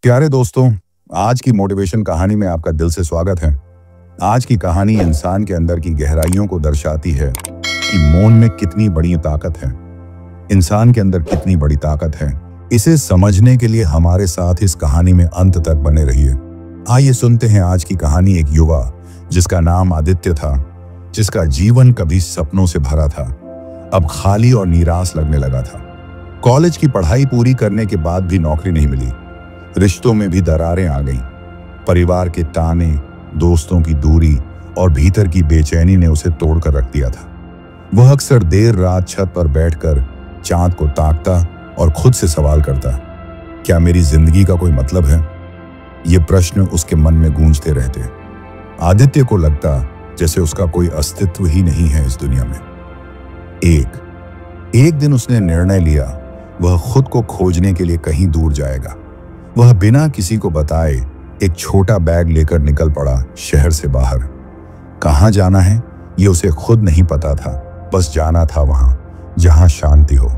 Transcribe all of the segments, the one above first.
प्यारे दोस्तों, आज की मोटिवेशन कहानी में आपका दिल से स्वागत है। आज की कहानी इंसान के अंदर की गहराइयों को दर्शाती है कि मौन में कितनी बड़ी ताकत है। इंसान के अंदर कितनी बड़ी ताकत है, इसे समझने के लिए हमारे साथ इस कहानी में अंत तक बने रहिए। आइए सुनते हैं आज की कहानी एक युवा जिसका नाम आदित्य था, जिसका जीवन कभी सपनों से भरा था, अब खाली और निराश लगने लगा था। कॉलेज की पढ़ाई पूरी करने के बाद भी नौकरी नहीं मिली, रिश्तों में भी दरारें आ गईं। परिवार के ताने, दोस्तों की दूरी और भीतर की बेचैनी ने उसे तोड़कर रख दिया था। वह अक्सर देर रात छत पर बैठकर चांद को ताकता और खुद से सवाल करता, क्या मेरी जिंदगी का कोई मतलब है? ये प्रश्न उसके मन में गूंजते रहते। आदित्य को लगता जैसे उसका कोई अस्तित्व ही नहीं है इस दुनिया में। एक दिन उसने निर्णय लिया, वह खुद को खोजने के लिए कहीं दूर जाएगा। वह बिना किसी को बताए एक छोटा बैग लेकर निकल पड़ा शहर से बाहर। कहाँ जाना है ये उसे खुद नहीं पता था, बस जाना था वहां जहां शांति हो।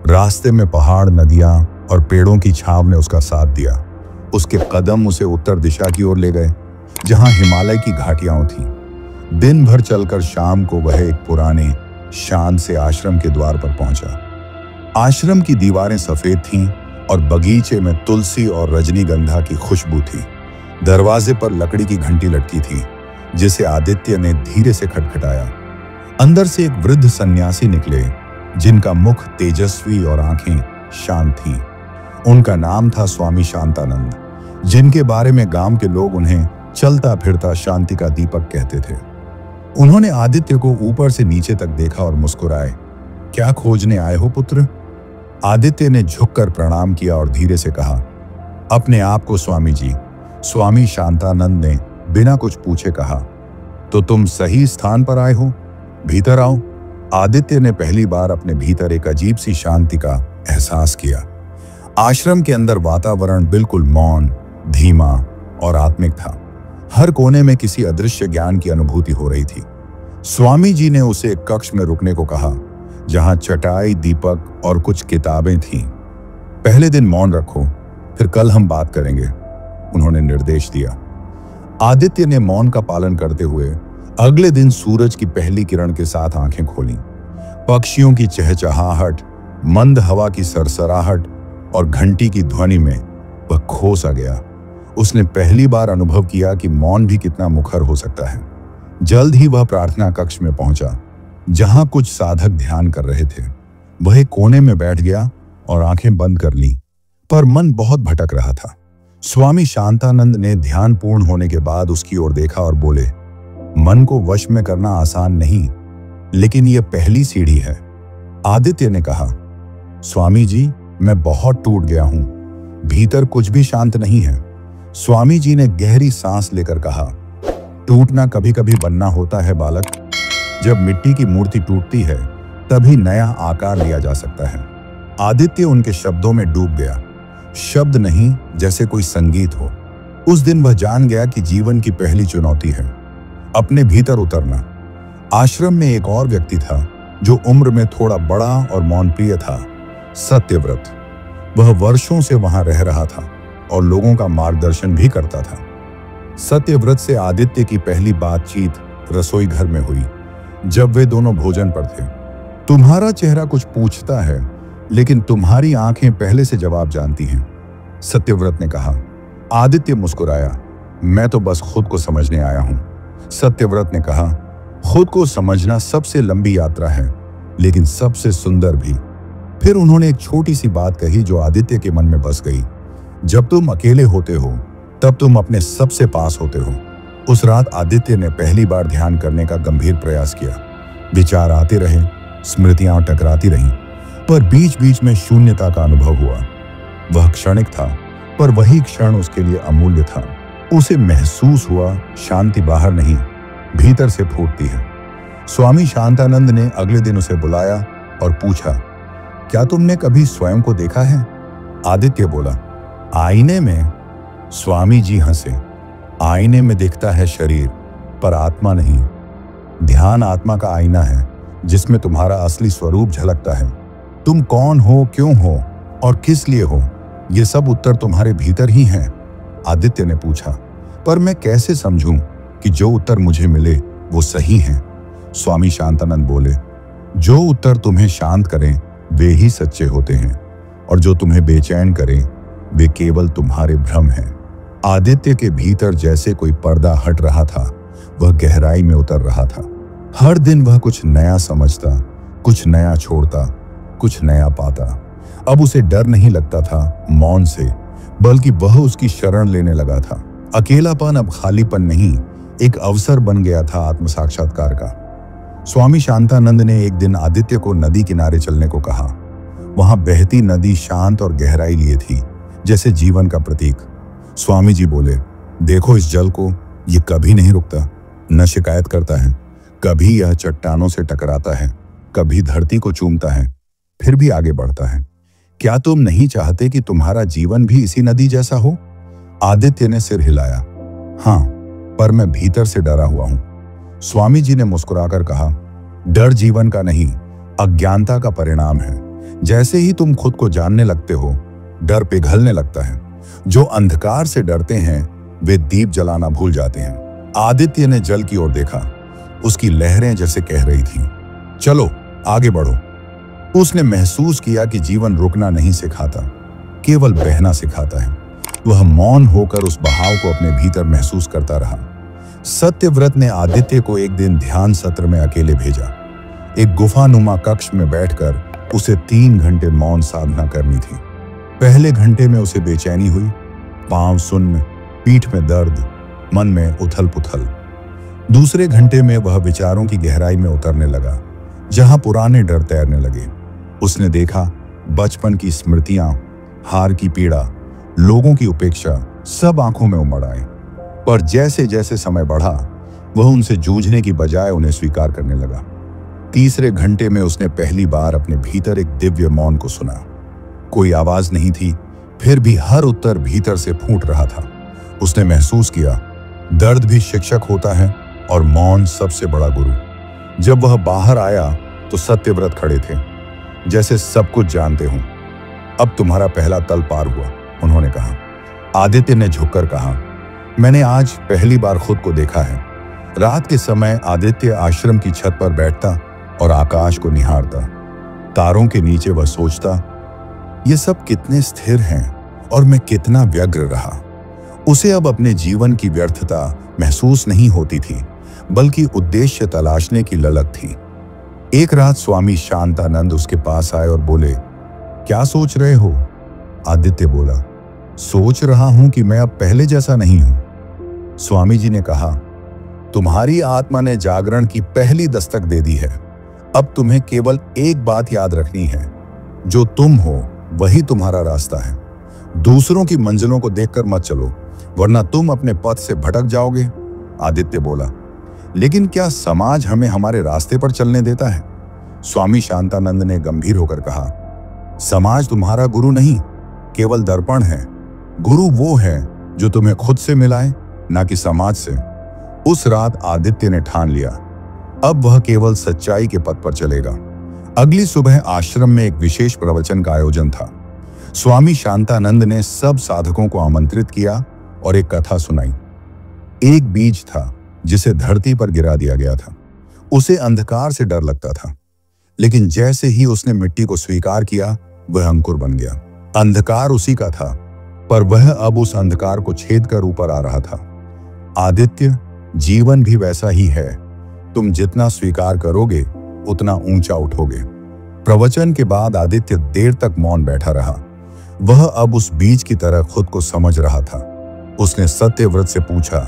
रास्ते में पहाड़, नदियां और पेड़ों की छांव ने उसका साथ दिया। उसके कदम उसे उत्तर दिशा की ओर ले गए, जहां हिमालय की घाटियां थीं। दिन भर चलकर शाम को वह एक पुराने शांत से आश्रम के द्वार पर पहुंचा। आश्रम की दीवारें सफेद थीं और बगीचे में तुलसी और रजनीगंधा की खुशबू थी। दरवाजे पर लकड़ी की घंटी लटकी थी, जिसे आदित्य ने धीरे से खटखटाया। अंदर से एक वृद्ध सन्यासी निकले, जिनका मुख तेजस्वी और आंखें शांत थीं। उनका नाम था स्वामी शांतानंद, जिनके बारे में गांव के लोग उन्हें चलता फिरता शांति का दीपक कहते थे। उन्होंने आदित्य को ऊपर से नीचे तक देखा और मुस्कुराए। क्या खोजने आए हो पुत्र? आदित्य ने झुककर प्रणाम किया और धीरे से कहा, अपने आप को स्वामी जी। स्वामी शांतानंद ने बिना कुछ पूछे कहा, तो तुम सही स्थान पर आए हो, भीतर आओ। आदित्य ने पहली बार अपने भीतर एक अजीब सी शांति का एहसास किया। आश्रम के अंदर वातावरण बिल्कुल मौन, धीमा और आत्मिक था। हर कोने में किसी अदृश्य ज्ञान की अनुभूति हो रही थी। स्वामी जी ने उसे एक कक्ष में रुकने को कहा, जहां चटाई, दीपक और कुछ किताबें थीं। पहले दिन मौन रखो, फिर कल हम बात करेंगे, उन्होंने निर्देश दिया। आदित्य ने मौन का पालन करते हुए अगले दिन सूरज की पहली किरण के साथ आंखें खोलीं। पक्षियों की चहचहाहट, मंद हवा की सरसराहट और घंटी की ध्वनि में वह खो सा गया। उसने पहली बार अनुभव किया कि मौन भी कितना मुखर हो सकता है। जल्द ही वह प्रार्थना कक्ष में पहुंचा, जहां कुछ साधक ध्यान कर रहे थे। वह एक कोने में बैठ गया और आंखें बंद कर लीं, पर मन बहुत भटक रहा था। स्वामी शांतानंद ने ध्यान पूर्ण होने के बाद उसकी ओर देखा और बोले, मन को वश में करना आसान नहीं, लेकिन यह पहली सीढ़ी है। आदित्य ने कहा, स्वामी जी, मैं बहुत टूट गया हूं, भीतर कुछ भी शांत नहीं है। स्वामी जी ने गहरी सांस लेकर कहा, टूटना कभी कभी बनना होता है बालक। जब मिट्टी की मूर्ति टूटती है, तभी नया आकार लिया जा सकता है। आदित्य उनके शब्दों में डूब गया। शब्द नहीं, जैसे कोई संगीत हो। उस दिन वह जान गया कि जीवन की पहली चुनौती है अपने भीतर उतरना। आश्रम में एक और व्यक्ति था, जो उम्र में थोड़ा बड़ा और मौन प्रिय था, सत्यव्रत। वह वर्षों से वहां रह रहा था और लोगों का मार्गदर्शन भी करता था। सत्यव्रत से आदित्य की पहली बातचीत रसोई घर में हुई, जब वे दोनों भोजन पर थे। तुम्हारा चेहरा कुछ पूछता है, लेकिन तुम्हारी आंखें पहले से जवाब जानती हैं, सत्यव्रत ने कहा। आदित्य मुस्कुराया, मैं तो बस खुद को समझने आया हूं। सत्यव्रत ने कहा, खुद को समझना सबसे लंबी यात्रा है, लेकिन सबसे सुंदर भी। फिर उन्होंने एक छोटी सी बात कही जो आदित्य के मन में बस गई। जब तुम अकेले होते हो, तब तुम अपने सबसे पास होते हो। उस रात आदित्य ने पहली बार ध्यान करने का गंभीर प्रयास किया। विचार आते रहे, स्मृतियां टकराती रहीं, पर बीच बीच में शून्यता का अनुभव हुआ। वह क्षणिक था, पर वही क्षण उसके लिए अमूल्य था। उसे महसूस हुआ, शांति बाहर नहीं, भीतर से फूटती है। स्वामी शांतानंद ने अगले दिन उसे बुलाया और पूछा, क्या तुमने कभी स्वयं को देखा है? आदित्य बोला, आईने में। स्वामी जी हंसे, आईने में दिखता है शरीर, पर आत्मा नहीं। ध्यान आत्मा का आईना है, जिसमें तुम्हारा असली स्वरूप झलकता है। तुम कौन हो, क्यों हो और किस लिए हो, ये सब उत्तर तुम्हारे भीतर ही हैं? आदित्य ने पूछा। पर मैं कैसे समझूं कि जो उत्तर मुझे मिले वो सही हैं? स्वामी शांतानंद बोले, जो उत्तर तुम्हें शांत करें वे ही सच्चे होते हैं, और जो तुम्हें बेचैन करें वे केवल तुम्हारे भ्रम हैं। आदित्य के भीतर जैसे कोई पर्दा हट रहा था, वह गहराई में उतर रहा था। हर दिन वह कुछ नया समझता, कुछ नया छोड़ता, कुछ नया पाता। अब उसे डर नहीं लगता था मौन से, बल्कि वह उसकी शरण लेने लगा था। अकेलापन अब खालीपन नहीं, एक अवसर बन गया था आत्म साक्षात्कार का। स्वामी शांतानंद ने एक दिन आदित्य को नदी किनारे चलने को कहा। वहां बहती नदी शांत और गहराई लिए थी, जैसे जीवन का प्रतीक। स्वामी जी बोले, देखो इस जल को, ये कभी नहीं रुकता, न शिकायत करता है। कभी यह चट्टानों से टकराता है, कभी धरती को चूमता है, फिर भी आगे बढ़ता है। क्या तुम नहीं चाहते कि तुम्हारा जीवन भी इसी नदी जैसा हो? आदित्य ने सिर हिलाया। हाँ, पर मैं भीतर से डरा हुआ हूं। स्वामी जी ने मुस्कुराकर कहा, डर जीवन का नहीं, अज्ञानता का परिणाम है। जैसे ही तुम खुद को जानने लगते हो, डर पिघलने लगता है। जो अंधकार से डरते हैं वे दीप जलाना भूल जाते हैं। आदित्य ने जल की ओर देखा। उसकी लहरें जैसे कह रही थीं, चलो आगे बढ़ो। उसने महसूस किया कि जीवन रुकना नहीं सिखाता, केवल बहना सिखाता है। वह मौन होकर उस बहाव को अपने भीतर महसूस करता रहा। सत्यव्रत ने आदित्य को एक दिन ध्यान सत्र में अकेले भेजा। एक गुफानुमा कक्ष में बैठकर उसे 3 घंटे मौन साधना करनी थी। पहले घंटे में उसे बेचैनी हुई, पांव सुन्न, पीठ में दर्द, मन में उथल पुथल। दूसरे घंटे में वह विचारों की गहराई में उतरने लगा, जहां पुराने डर तैरने लगे। उसने देखा बचपन की स्मृतियां, हार की पीड़ा, लोगों की उपेक्षा सब आंखों में उमड़ आए। पर जैसे जैसे समय बढ़ा, वह उनसे जूझने की बजाय उन्हें स्वीकार करने लगा। तीसरे घंटे में उसने पहली बार अपने भीतर एक दिव्य मौन को सुना। कोई आवाज नहीं थी, फिर भी हर उत्तर भीतर से फूट रहा था। उसने महसूस किया, दर्द भी शिक्षक होता है और मौन सबसे बड़ा गुरु। जब वह बाहर आया तो सत्यव्रत खड़े थे, जैसे सब कुछ जानते हों। अब तुम्हारा पहला तल पार हुआ, उन्होंने कहा। आदित्य ने झुककर कहा, मैंने आज पहली बार खुद को देखा है। रात के समय आदित्य आश्रम की छत पर बैठता और आकाश को निहारता। तारों के नीचे वह सोचता, ये सब कितने स्थिर हैं और मैं कितना व्यग्र रहा। उसे अब अपने जीवन की व्यर्थता महसूस नहीं होती थी, बल्कि उद्देश्य तलाशने की ललक थी। एक रात स्वामी शांतानंद उसके पास आए और बोले, क्या सोच रहे हो? आदित्य बोला, सोच रहा हूं कि मैं अब पहले जैसा नहीं हूं। स्वामी जी ने कहा, तुम्हारी आत्मा ने जागरण की पहली दस्तक दे दी है। अब तुम्हें केवल एक बात याद रखनी है, जो तुम हो वही तुम्हारा रास्ता है। दूसरों की मंजिलों को देखकर मत चलो, वरना तुम अपने पथ से भटक जाओगे। आदित्य बोला, लेकिन क्या समाज हमें हमारे रास्ते पर चलने देता है? स्वामी शांतानंद ने गंभीर होकर कहा, समाज तुम्हारा गुरु नहीं, केवल दर्पण है। गुरु वो है जो तुम्हें खुद से मिलाए, ना कि समाज से। उस रात आदित्य ने ठान लिया, अब वह केवल सच्चाई के पथ पर चलेगा। अगली सुबह आश्रम में एक विशेष प्रवचन का आयोजन था। स्वामी शांतानंद ने सब साधकों को आमंत्रित किया और एक कथा सुनाई। एक बीज था जिसे धरती पर गिरा दिया गया था। उसे अंधकार से डर लगता था, लेकिन जैसे ही उसने मिट्टी को स्वीकार किया, वह अंकुर बन गया। अंधकार उसी का था, पर वह अब उस अंधकार को छेद कर ऊपर आ रहा था। आदित्य, जीवन भी वैसा ही है। तुम जितना स्वीकार करोगे उतना ऊंचा उठोगे। प्रवचन के बाद आदित्य देर तक मौन बैठा रहा। वह अब उस बीज की तरह खुद को समझ रहा था। उसने सत्यव्रत से पूछा,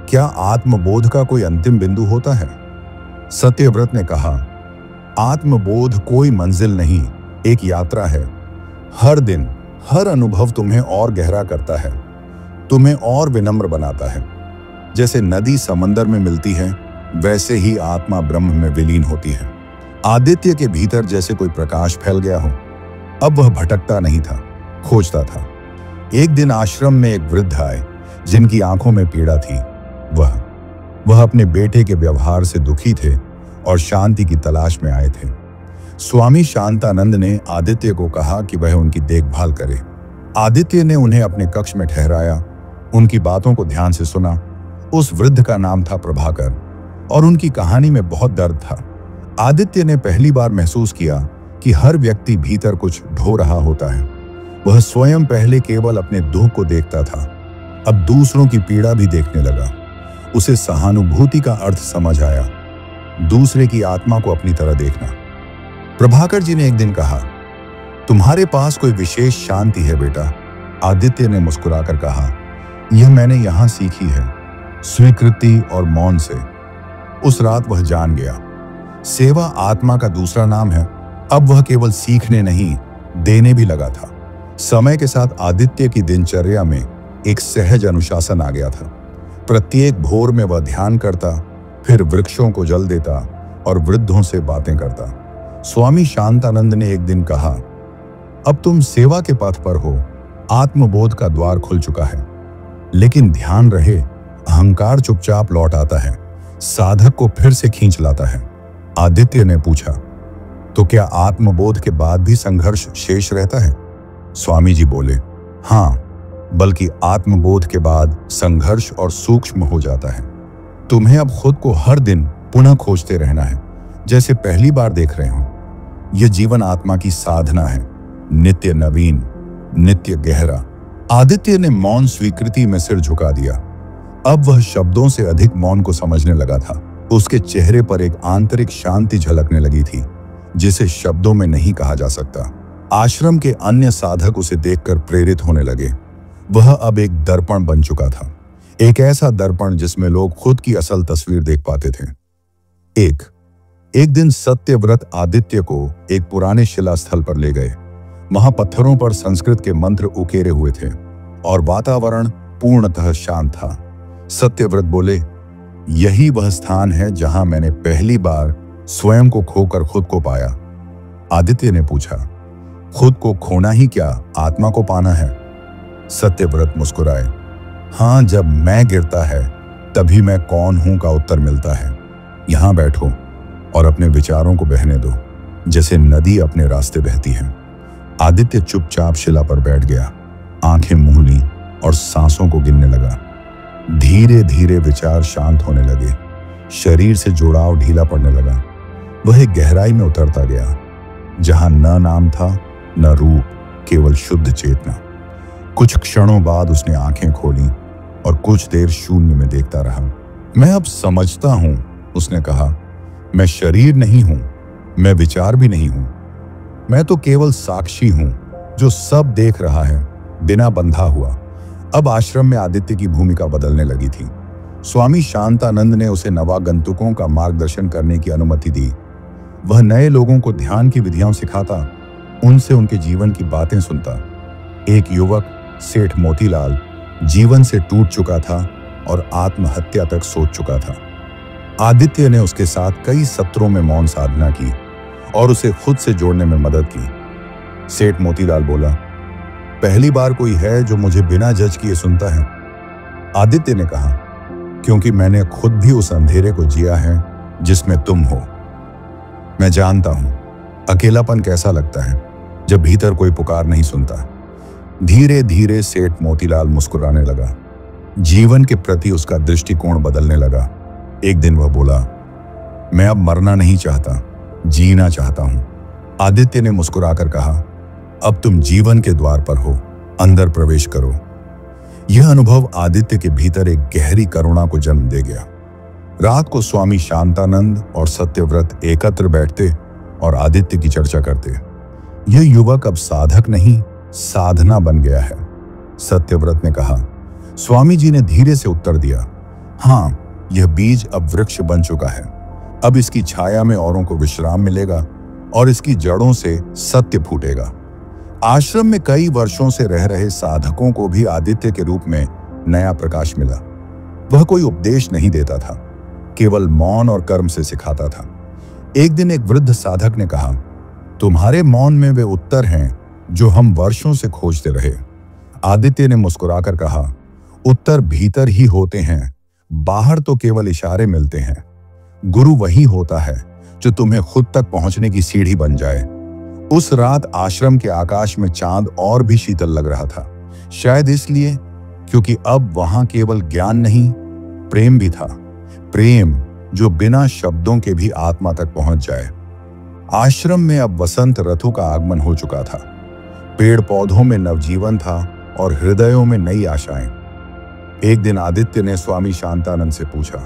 क्या आत्मबोध का कोई अंतिम बिंदु होता है? सत्यव्रत ने कहा, आत्मबोध कोई मंजिल नहीं, एक यात्रा है। हर दिन, हर अनुभव तुम्हें और गहरा करता है, तुम्हें और विनम्र बनाता है। जैसे नदी समंदर में मिलती है, वैसे ही आत्मा ब्रह्म में विलीन होती है। आदित्य के भीतर जैसे कोई प्रकाश फैल गया हो। अब वह भटकता नहीं था, खोजता था। एक दिन आश्रम में एक वृद्ध आए, जिनकी आंखों में पीड़ा थी। वह अपने बेटे के व्यवहार से दुखी थे और शांति की तलाश में आए थे। स्वामी शांतानंद ने आदित्य को कहा कि वह उनकी देखभाल करे। आदित्य ने उन्हें अपने कक्ष में ठहराया, उनकी बातों को ध्यान से सुना। उस वृद्ध का नाम था प्रभाकर और उनकी कहानी में बहुत दर्द था। आदित्य ने पहली बार महसूस किया कि हर व्यक्ति भीतर कुछ ढो रहा होता है। वह स्वयं पहले केवल अपने दुख को देखता था, अब दूसरों की पीड़ा भी देखने लगा। उसे सहानुभूति का अर्थ समझ आया, दूसरे की आत्मा को अपनी तरह देखना। प्रभाकर जी ने एक दिन कहा, तुम्हारे पास कोई विशेष शांति है बेटा। आदित्य ने मुस्कुराकर कहा, यह मैंने यहां सीखी है, स्वीकृति और मौन से। उस रात वह जान गया, सेवा आत्मा का दूसरा नाम है। अब वह केवल सीखने नहीं, देने भी लगा था। समय के साथ आदित्य की दिनचर्या में एक सहज अनुशासन आ गया था। प्रत्येक भोर में वह ध्यान करता, फिर वृक्षों को जल देता और वृद्धों से बातें करता। स्वामी शांतानंद ने एक दिन कहा, अब तुम सेवा के पथ पर हो, आत्मबोध का द्वार खुल चुका है। लेकिन ध्यान रहे, अहंकार चुपचाप लौट आता है, साधक को फिर से खींच लाता है। आदित्य ने पूछा, तो क्या आत्मबोध के बाद भी संघर्ष शेष रहता है? स्वामी जी बोले, हाँ, बल्कि आत्मबोध के बाद संघर्ष और सूक्ष्म हो जाता है। तुम्हें अब खुद को हर दिन पुनः खोजते रहना है, जैसे पहली बार देख रहे हो। यह जीवन आत्मा की साधना है, नित्य नवीन, नित्य गहरा। आदित्य ने मौन स्वीकृति में सिर झुका दिया। अब वह शब्दों से अधिक मौन को समझने लगा था। उसके चेहरे पर एक आंतरिक शांति झलकने लगी थी, जिसे शब्दों में नहीं कहा जा सकता। आश्रम के अन्य साधक उसे देखकर प्रेरित होने लगे। वह अब एक दर्पण बन चुका था, एक ऐसा दर्पण जिसमें लोग खुद की असल तस्वीर देख पाते थे। एक दिन सत्यव्रत आदित्य को एक पुराने शिलास्थल पर ले गए। वहां पत्थरों पर संस्कृत के मंत्र उकेरे हुए थे और वातावरण पूर्णतः शांत था। सत्यव्रत बोले, यही वह स्थान है जहां मैंने पहली बार स्वयं को खोकर खुद को पाया। आदित्य ने पूछा, खुद को खोना ही क्या आत्मा को पाना है? सत्यव्रत मुस्कुराए, हाँ, जब मैं गिरता है तभी मैं कौन हूं का उत्तर मिलता है। यहां बैठो और अपने विचारों को बहने दो, जैसे नदी अपने रास्ते बहती है। आदित्य चुपचाप शिला पर बैठ गया, आंखें मूंद ली और सांसों को गिनने लगा। धीरे धीरे विचार शांत होने लगे, शरीर से जुड़ाव ढीला पड़ने लगा। वह एक गहराई में उतरता गया, जहां न नाम था न रूप, केवल शुद्ध चेतना। कुछ क्षणों बाद उसने आंखें खोली और कुछ देर शून्य में देखता रहा। मैं अब समझता हूं, उसने कहा, मैं शरीर नहीं हूं, मैं विचार भी नहीं हूं। मैं तो केवल साक्षी हूं जो सब देख रहा है, बिना बंधा हुआ। अब आश्रम में आदित्य की भूमिका बदलने लगी थी। स्वामी शांतानंद ने उसे नवागंतुकों का मार्गदर्शन करने की अनुमति दी। वह नए लोगों को ध्यान की विधियां सिखाता, उनसे उनके जीवन की बातें सुनता। एक युवक, सेठ मोतीलाल, जीवन से टूट चुका था और आत्महत्या तक सोच चुका था। आदित्य ने उसके साथ कई सत्रों में मौन साधना की और उसे खुद से जोड़ने में मदद की। सेठ मोतीलाल बोला, पहली बार कोई है जो मुझे बिना जज किए सुनता है। आदित्य ने कहा, क्योंकि मैंने खुद भी उस अंधेरे को जिया है जिसमें तुम हो। मैं जानता हूं अकेलापन कैसा लगता है जब भीतर कोई पुकार नहीं सुनता। धीरे धीरे सेठ मोतीलाल मुस्कुराने लगा। जीवन के प्रति उसका दृष्टिकोण बदलने लगा। एक दिन वह बोला, मैं अब मरना नहीं चाहता, जीना चाहता हूं। आदित्य ने मुस्कुराकर कहा, अब तुम जीवन के द्वार पर हो, अंदर प्रवेश करो। यह अनुभव आदित्य के भीतर एक गहरी करुणा को जन्म दे गया। रात को स्वामी शांतानंद और सत्यव्रत एकत्र बैठते और आदित्य की चर्चा करते। यह युवक अब साधक नहीं, साधना बन गया है। सत्यव्रत ने कहा। स्वामी जी ने धीरे से उत्तर दिया, हाँ, यह बीज अब वृक्ष बन चुका है। अब इसकी छाया में औरों को विश्राम मिलेगा और इसकी जड़ों से सत्य फूटेगा। आश्रम में कई वर्षों से रह रहे साधकों को भी आदित्य के रूप में नया प्रकाश मिला। वह कोई उपदेश नहीं देता था, केवल मौन और कर्म से सिखाता था। एक दिन एक वृद्ध साधक ने कहा, तुम्हारे मौन में वे उत्तर हैं जो हम वर्षों से खोजते रहे। आदित्य ने मुस्कुराकर कहा, उत्तर भीतर ही होते हैं, बाहर तो केवल इशारे मिलते हैं। गुरु वही होता है जो तुम्हें खुद तक पहुंचने की सीढ़ी बन जाए। उस रात आश्रम के आकाश में चांद और भी शीतल लग रहा था, शायद इसलिए क्योंकि अब वहां केवल ज्ञान नहीं, प्रेम भी था। प्रेम जो बिना शब्दों के भी आत्मा तक पहुंच जाए। आश्रम में अब वसंत ऋतु का आगमन हो चुका था। पेड़ पौधों में नवजीवन था और हृदयों में नई आशाएं। एक दिन आदित्य ने स्वामी शांतानंद से पूछा,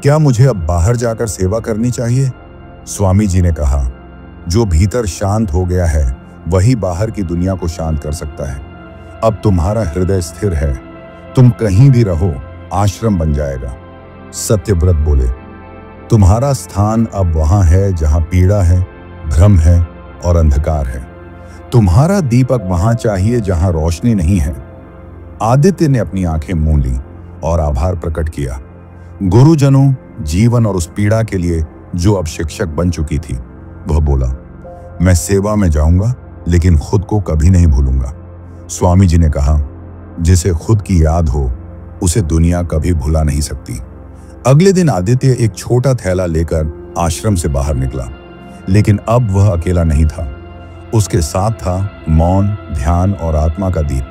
क्या मुझे अब बाहर जाकर सेवा करनी चाहिए? स्वामी जी ने कहा, जो भीतर शांत हो गया है वही बाहर की दुनिया को शांत कर सकता है। अब तुम्हारा हृदय स्थिर है, तुम कहीं भी रहो, आश्रम बन जाएगा। सत्यव्रत बोले, तुम्हारा स्थान अब वहां है जहां पीड़ा है, भ्रम है और अंधकार है। तुम्हारा दीपक वहां चाहिए जहां रोशनी नहीं है। आदित्य ने अपनी आंखें मूंद ली और आभार प्रकट किया। गुरुजनों, जीवन और उस पीड़ा के लिए जो अब शिक्षक बन चुकी थी। वह बोला, मैं सेवा में जाऊंगा लेकिन खुद को कभी नहीं भूलूंगा। स्वामी जी ने कहा, जिसे खुद की याद हो उसे दुनिया कभी भुला नहीं सकती। अगले दिन आदित्य एक छोटा थैला लेकर आश्रम से बाहर निकला, लेकिन अब वह अकेला नहीं था। उसके साथ था मौन, ध्यान और आत्मा का दीप।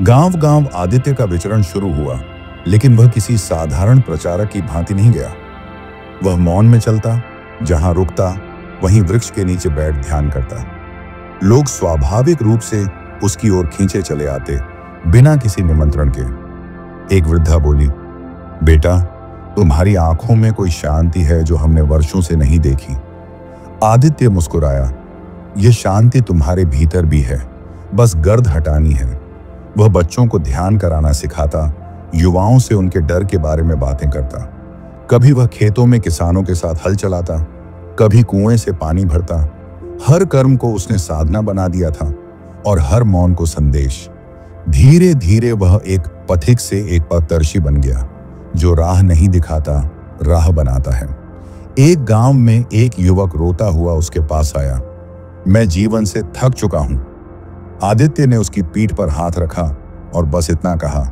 गांव-गांव आदित्य का विचरण शुरू हुआ, लेकिन वह किसी साधारण प्रचारक की भांति नहीं गया। वह मौन में चलता, जहां रुकता वहीं वृक्ष के नीचे बैठ ध्यान करता। लोग स्वाभाविक रूप से उसकी ओर खींचे चले आते, बिना किसी निमंत्रण के। एक वृद्धा बोली, बेटा, तुम्हारी आंखों में कोई शांति है जो हमने वर्षों से नहीं देखी। आदित्य मुस्कुराया, यह शांति तुम्हारे भीतर भी है, बस गर्द हटानी है। वह बच्चों को ध्यान कराना सिखाता, युवाओं से उनके डर के बारे में बातें करता। कभी वह खेतों में किसानों के साथ हल चलाता, कभी कुएं से पानी भरता। हर कर्म को उसने साधना बना दिया था और हर मौन को संदेश। धीरे धीरे वह एक पथिक से एक पथदर्शी बन गया, जो राह नहीं दिखाता, राह बनाता है। एक गांव में एक युवक रोता हुआ उसके पास आया, मैं जीवन से थक चुका हूं। आदित्य ने उसकी पीठ पर हाथ रखा और बस इतना कहा,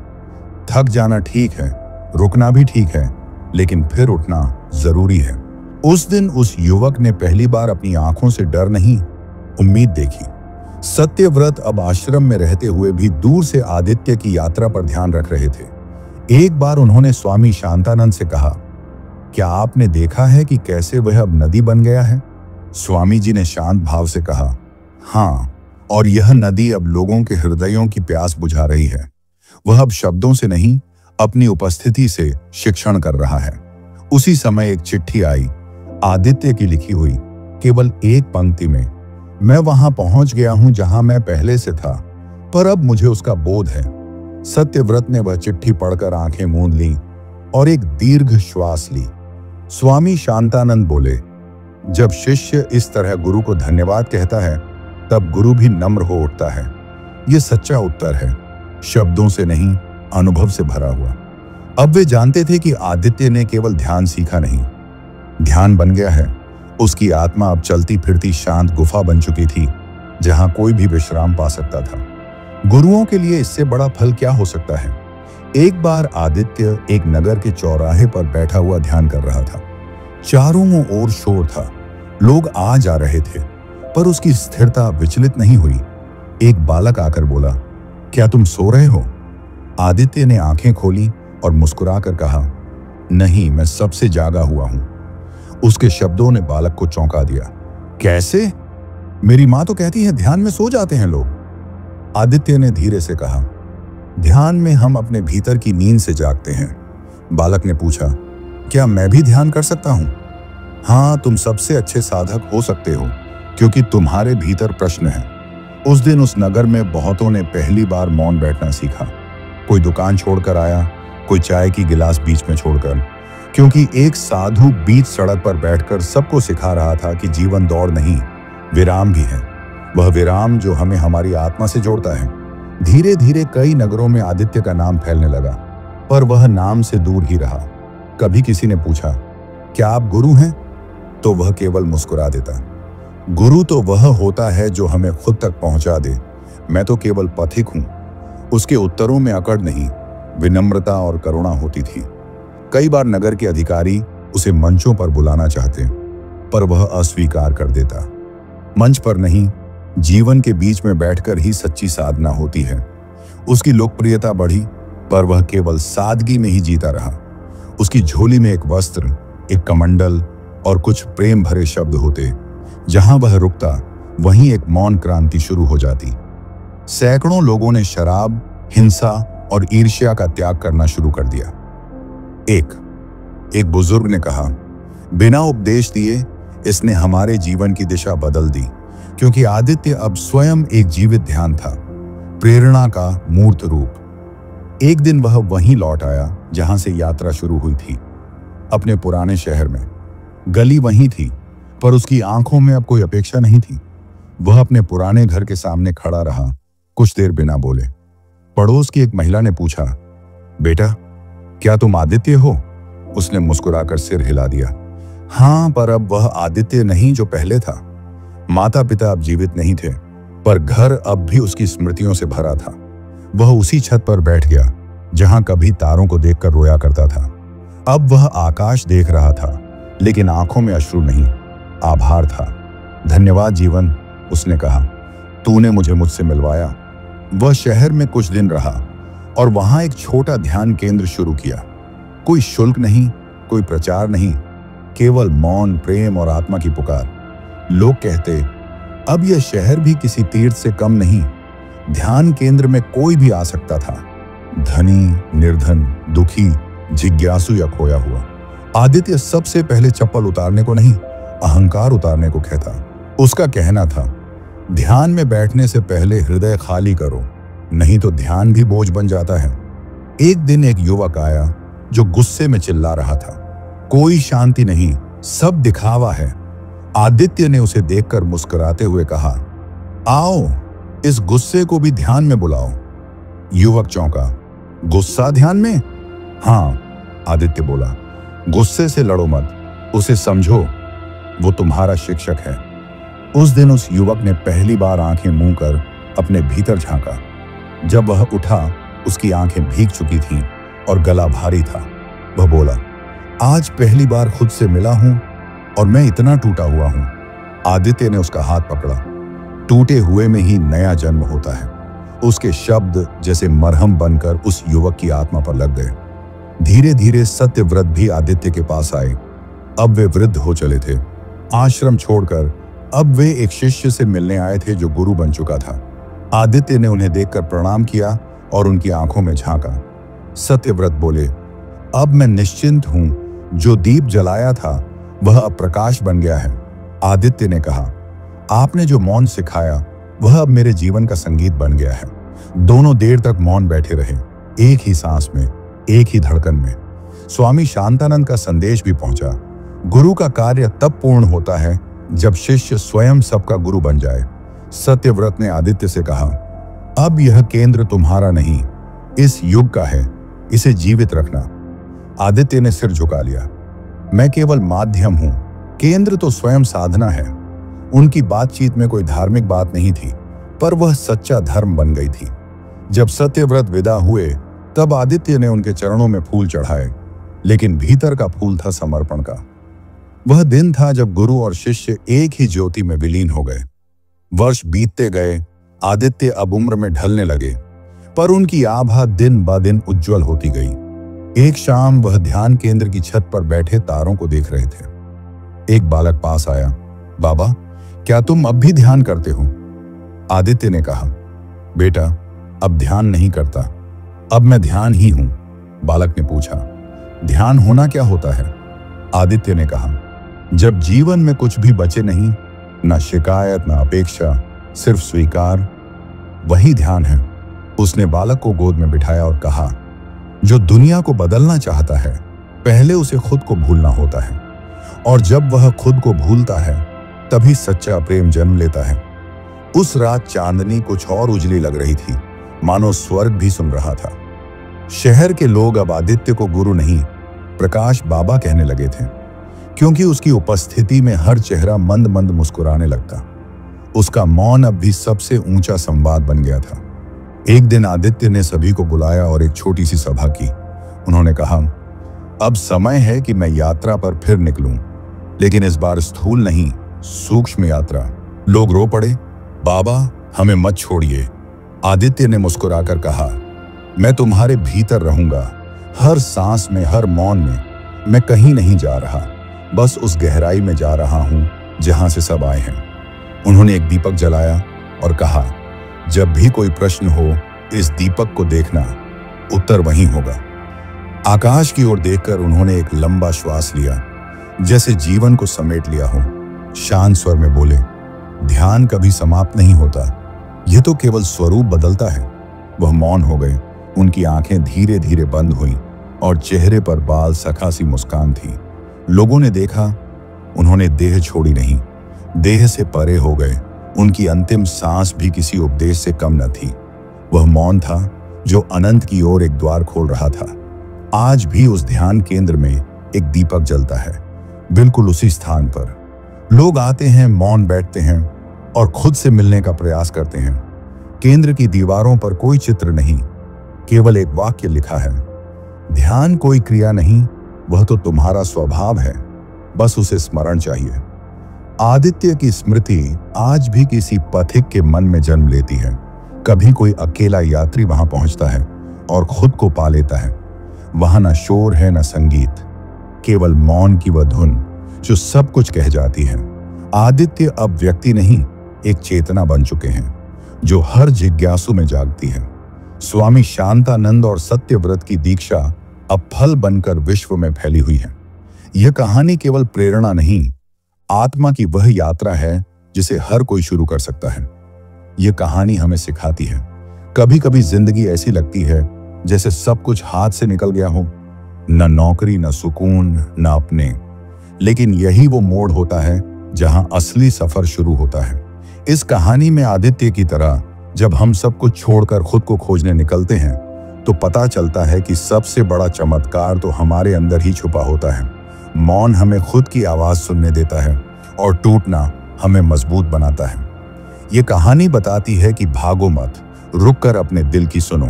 थक जाना ठीक है, रुकना भी ठीक है, लेकिन फिर उठना जरूरी है। उस दिन उस युवक ने पहली बार अपनी आंखों से डर नहीं, उम्मीद देखी। सत्यव्रत अब आश्रम में रहते हुए भी दूर से आदित्य की यात्रा पर ध्यान रख रहे थे। एक बार उन्होंने स्वामी शांतानंद से कहा, क्या आपने देखा है कि कैसे वह अब नदी बन गया है? स्वामी जी ने शांत भाव से कहा, हाँ, और यह नदी अब लोगों के हृदयों की प्यास बुझा रही है। वह अब शब्दों से नहीं, अपनी उपस्थिति से शिक्षण कर रहा है। उसी समय एक चिट्ठी आई, आदित्य की लिखी हुई, केवल एक पंक्ति में, मैं वहां पहुंच गया हूं जहां मैं पहले से था, पर अब मुझे उसका बोध है। सत्यव्रत ने वह चिट्ठी पढ़कर आंखें मूंद लीं और एक दीर्घ श्वास ली। स्वामी शांतानंद बोले, जब शिष्य इस तरह गुरु को धन्यवाद कहता है, तब गुरु भी नम्र हो उठता है। यह सच्चा उत्तर है, शब्दों से नहीं, अनुभव से भरा हुआ। अब वे जानते थे कि आदित्य ने केवल ध्यान सीखा नहीं, ध्यान बन गया है। उसकी आत्मा अब चलती फिरती शांत गुफा बन चुकी थी, जहां कोई भी विश्राम पा सकता था। गुरुओं के लिए इससे बड़ा फल क्या हो सकता है? एक बार आदित्य एक नगर के चौराहे पर बैठा हुआ ध्यान कर रहा था। चारों ओर शोर था, लोग आ जा रहे थे, पर उसकी स्थिरता विचलित नहीं हुई। एक बालक आकर बोला, क्या तुम सो रहे हो? आदित्य ने आंखें खोली और मुस्कुराकर कहा, नहीं, मैं सबसे जागा हुआ हूं। उसके शब्दों ने बालक को चौंका दिया। कैसे? मेरी मां तो कहती है ध्यान में सो जाते हैं लोग। आदित्य ने धीरे से कहा, ध्यान में हम अपने भीतर की नींद से जागते हैं। बालक ने पूछा, क्या मैं भी ध्यान कर सकता हूं? हाँ, तुम सबसे अच्छे साधक हो सकते हो, क्योंकि तुम्हारे भीतर प्रश्न है। उस दिन उस नगर में बहुतों ने पहली बार मौन बैठना सीखा। कोई दुकान छोड़कर आया, कोई चाय की गिलास बीच में छोड़कर, क्योंकि एक साधु बीच सड़क पर बैठकर सबको सिखा रहा था कि जीवन दौड़ नहीं, विराम भी है। वह विराम जो हमें हमारी आत्मा से जोड़ता है। धीरे धीरे कई नगरों में आदित्य का नाम फैलने लगा, पर वह नाम से दूर ही रहा। कभी किसी ने पूछा, क्या आप गुरु हैं? तो वह केवल मुस्कुरा देता। गुरु तो वह होता है जो हमें खुद तक पहुंचा दे, मैं तो केवल पथिक हूं। उसके उत्तरों में अकड़ नहीं, विनम्रता और करुणा होती थी। कई बार नगर के अधिकारी उसे मंचों पर बुलाना चाहते, पर वह अस्वीकार कर देता। मंच पर नहीं, जीवन के बीच में बैठकर ही सच्ची साधना होती है। उसकी लोकप्रियता बढ़ी, पर वह केवल सादगी में ही जीता रहा। उसकी झोली में एक वस्त्र, एक कमंडल और कुछ प्रेम भरे शब्द होते। जहां वह रुकता, वहीं एक मौन क्रांति शुरू हो जाती। सैकड़ों लोगों ने शराब, हिंसा और ईर्ष्या का त्याग करना शुरू कर दिया। एक बुजुर्ग ने कहा, बिना उपदेश दिए इसने हमारे जीवन की दिशा बदल दी, क्योंकि आदित्य अब स्वयं एक जीवित ध्यान था, प्रेरणा का मूर्त रूप। एक दिन वह वहीं लौट आया जहां से यात्रा शुरू हुई थी, अपने पुराने शहर में। गली वहीं थी, पर उसकी आंखों में अब कोई अपेक्षा नहीं थी। वह अपने पुराने घर के सामने खड़ा रहा, कुछ देर बिना बोले। पड़ोस की एक महिला ने पूछा, बेटा, क्या तुम आदित्य हो? उसने मुस्कुराकर सिर हिला दिया। हाँ, पर अब वह आदित्य नहीं जो पहले था। माता पिता अब जीवित नहीं थे, पर घर अब भी उसकी स्मृतियों से भरा था। वह उसी छत पर बैठ गया जहां कभी तारों को देखकर रोया करता था। अब वह आकाश देख रहा था, लेकिन आंखों में अश्रु नहीं, आभार था। धन्यवाद जीवन, उसने कहा, तूने मुझे मुझसे मिलवाया। वह शहर में कुछ दिन रहा और वहां एक छोटा ध्यान केंद्र शुरू किया। कोई शुल्क नहीं, कोई प्रचार नहीं, केवल मौन, प्रेम और आत्मा की पुकार। लोग कहते, अब यह शहर भी किसी तीर्थ से कम नहीं। ध्यान केंद्र में कोई भी आ सकता था, धनी, निर्धन, दुखी, जिज्ञासु या खोया हुआ। आदित्य सबसे पहले चप्पल उतारने को नहीं, अहंकार उतारने को कहता। उसका कहना था, ध्यान में बैठने से पहले हृदय खाली करो, नहीं तो ध्यान भी बोझ बन जाता है। एक दिन एक युवक आया जो गुस्से में चिल्ला रहा था, कोई शांति नहीं, सब दिखावा है। आदित्य ने उसे देखकर मुस्कुराते हुए कहा, आओ, इस गुस्से को भी ध्यान में बुलाओ। युवक चौंका, गुस्सा ध्यान में? हाँ, आदित्य बोला, गुस्से से लड़ो मत, उसे समझो, वो तुम्हारा शिक्षक है। उस दिन उस युवक ने पहली बार आंखें मूंद कर अपने भीतर झांका। जब वह उठा, उसकी आंखें भीग चुकी थीं और गला भारी था। वह बोला, आज पहली बार खुद से मिला हूं और मैं इतना टूटा हुआ हूं। आदित्य ने उसका हाथ पकड़ा। टूटे हुए में ही नया जन्म होता है। उसके शब्द जैसे मरहम बनकर उस युवक की आत्मा पर लग गए। धीरे धीरे सत्यव्रत भी आदित्य के पास आए। अब वे वृद्ध हो चले थे। आश्रम छोड़कर अब वे एक शिष्य से मिलने आए थे जो गुरु बन चुका था। आदित्य ने उन्हें देखकर प्रणाम किया और उनकी आंखों में झांका। सत्यव्रत बोले, अब मैं निश्चिंत हूं, जो दीप जलाया था वह अब प्रकाश बन गया है। आदित्य ने कहा, आपने जो मौन सिखाया वह अब मेरे जीवन का संगीत बन गया है। दोनों देर तक मौन बैठे रहे, एक ही सांस में, एक ही धड़कन में। स्वामी शांतानंद का संदेश भी पहुंचा। गुरु का कार्य तब पूर्ण होता है जब शिष्य स्वयं सबका गुरु बन जाए। सत्यव्रत ने आदित्य से कहा, अब यह केंद्र तुम्हारा नहीं, इस युग का है, इसे जीवित रखना। आदित्य ने सिर झुका लिया। मैं केवल माध्यम हूं, केंद्र तो स्वयं साधना है। उनकी बातचीत में कोई धार्मिक बात नहीं थी, पर वह सच्चा धर्म बन गई थी। जब सत्यव्रत विदा हुए, तब आदित्य ने उनके चरणों में फूल चढ़ाए, लेकिन भीतर का फूल था समर्पण का। वह दिन था जब गुरु और शिष्य एक ही ज्योति में विलीन हो गए। वर्ष बीतते गए, आदित्य अब उम्र में ढलने लगे, पर उनकी आभा दिन ब दिन उज्जवल होती गई। एक शाम वह ध्यान केंद्र की छत पर बैठे तारों को देख रहे थे। एक बालक पास आया, बाबा, क्या तुम अब भी ध्यान करते हो? आदित्य ने कहा, बेटा, अब ध्यान नहीं करता, अब मैं ध्यान ही हूं। बालक ने पूछा, ध्यान होना क्या होता है? आदित्य ने कहा, जब जीवन में कुछ भी बचे नहीं, ना शिकायत, ना अपेक्षा, सिर्फ स्वीकार, वही ध्यान है। उसने बालक को गोद में बिठाया और कहा, जो दुनिया को बदलना चाहता है, पहले उसे खुद को भूलना होता है, और जब वह खुद को भूलता है, तभी सच्चा प्रेम जन्म लेता है। उस रात चांदनी कुछ और उजली लग रही थी, मानो स्वर्ग भी सुन रहा था। शहर के लोग अब आदित्य को गुरु नहीं, प्रकाश बाबा कहने लगे थे, क्योंकि उसकी उपस्थिति में हर चेहरा मंद मंद मुस्कुराने लगता। उसका मौन अब भी सबसे ऊंचा संवाद बन गया था। एक दिन आदित्य ने सभी को बुलाया और एक छोटी सी सभा की। उन्होंने कहा, अब समय है कि मैं यात्रा पर फिर निकलूं, लेकिन इस बार स्थूल नहीं, सूक्ष्म यात्रा। लोग रो पड़े। बाबा, हमें मत छोड़िए। आदित्य ने मुस्कुराकर कहा, मैं तुम्हारे भीतर रहूंगा, हर सांस में, हर मौन में। मैं कहीं नहीं जा रहा, बस उस गहराई में जा रहा हूं जहां से सब आए हैं। उन्होंने एक दीपक जलाया और कहा, जब भी कोई प्रश्न हो, इस दीपक को देखना, उत्तर वहीं होगा। आकाश की ओर देखकर उन्होंने एक लंबा श्वास लिया, जैसे जीवन को समेट लिया हो। शांत स्वर में बोले, ध्यान कभी समाप्त नहीं होता, यह तो केवल स्वरूप बदलता है। वह मौन हो गए। उनकी आंखें धीरे धीरे बंद हुईं और चेहरे पर बाल सखा सी मुस्कान थी। लोगों ने देखा, उन्होंने देह छोड़ी नहीं, देह से परे हो गए। उनकी अंतिम सांस भी किसी उपदेश से कम न थी। वह मौन था जो अनंत की ओर एक द्वार खोल रहा था। आज भी उस ध्यान केंद्र में एक दीपक जलता है, बिल्कुल उसी स्थान पर। लोग आते हैं, मौन बैठते हैं और खुद से मिलने का प्रयास करते हैं। केंद्र की दीवारों पर कोई चित्र नहीं, केवल एक वाक्य लिखा है, ध्यान कोई क्रिया नहीं, वह तो तुम्हारा स्वभाव है, बस उसे स्मरण चाहिए। आदित्य की स्मृति आज भी किसी पथिक के मन में जन्म लेती है। कभी कोई अकेला यात्री वहां पहुंचता है और खुद को पा लेता है। वहां न शोर है, न संगीत, केवल मौन की वह धुन जो सब कुछ कह जाती है। आदित्य अब व्यक्ति नहीं, एक चेतना बन चुके हैं जो हर जिज्ञासु में जागती है। स्वामी शांतानंद और सत्यव्रत की दीक्षा अब फल बनकर विश्व में फैली हुई है। यह कहानी केवल प्रेरणा नहीं, आत्मा की वह यात्रा है जिसे हर कोई शुरू कर सकता है। यह कहानी हमें सिखाती है, कभी कभी जिंदगी ऐसी लगती है जैसे सब कुछ हाथ से निकल गया हो, न नौकरी, न सुकून, न अपने। लेकिन यही वो मोड़ होता है जहां असली सफर शुरू होता है। इस कहानी में आदित्य की तरह जब हम सब कुछ छोड़कर खुद को खोजने निकलते हैं तो पता चलता है कि सबसे बड़ा चमत्कार तो हमारे अंदर ही छुपा होता है। मौन हमें खुद की आवाज सुनने देता है और टूटना हमें मजबूत बनाता है। ये कहानी बताती है कि भागो मत, रुक कर अपने दिल की सुनो,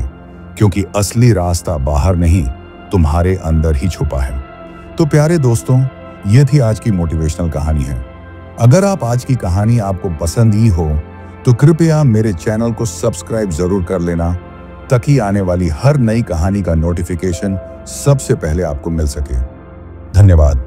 क्योंकि असली रास्ता बाहर नहीं, तुम्हारे अंदर ही छुपा है। तो प्यारे दोस्तों, ये थी आज की मोटिवेशनल कहानी है। अगर आप आज की कहानी आपको पसंद ही हो तो कृपया मेरे चैनल को सब्सक्राइब जरूर कर लेना, ताकि आने वाली हर नई कहानी का नोटिफिकेशन सबसे पहले आपको मिल सके। धन्यवाद।